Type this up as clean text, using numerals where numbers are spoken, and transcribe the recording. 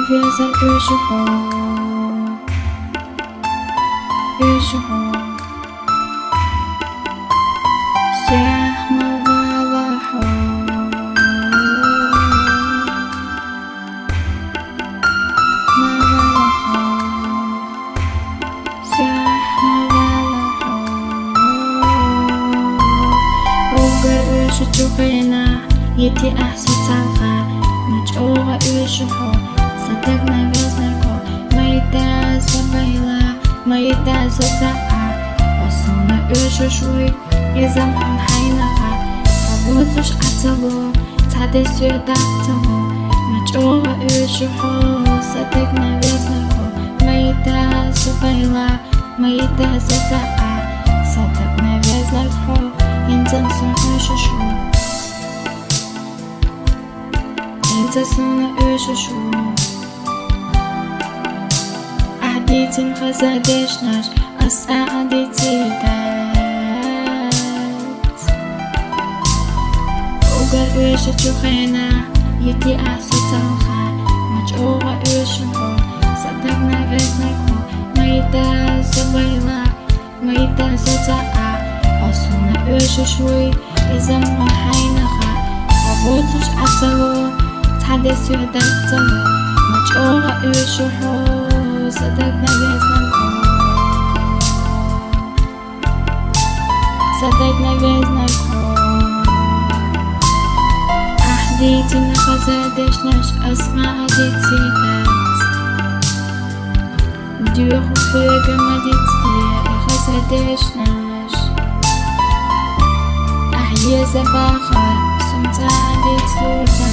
别在越时候，越时候。سياح ما بلحو ما بلحو سياح ما بلحو وقر وش تخينا يتي أحسن تلقى نجوغ وشحو صدقنا بزنكو ما يداس بيلا ما يداس تاعا وصلنا وشوي也在航海那把我总是爱着我，差点学到着我，那周和雨时候，萨德那边时候，没得是飞了，没得是在爱，萨德那边时候，认真送雨时说，认真送那雨时说，阿弟今和在地上，阿三阿弟记得。قر وش تخينا يدي أحسن تلقى مجوغ وشهو صدقنا بزنكو ما يداس بيلا ما يداس تاعا وصلنا وش شوي إذا ما حينها عبوتش عتلو تحدث يدكتلو مجوغ وشهو صدقنا بزنكو صدقنا بزنكو Дети на хазадеш наш асма адитидат Дюху фегам адития хазадеш наш Ахье забахар сумта адитсурда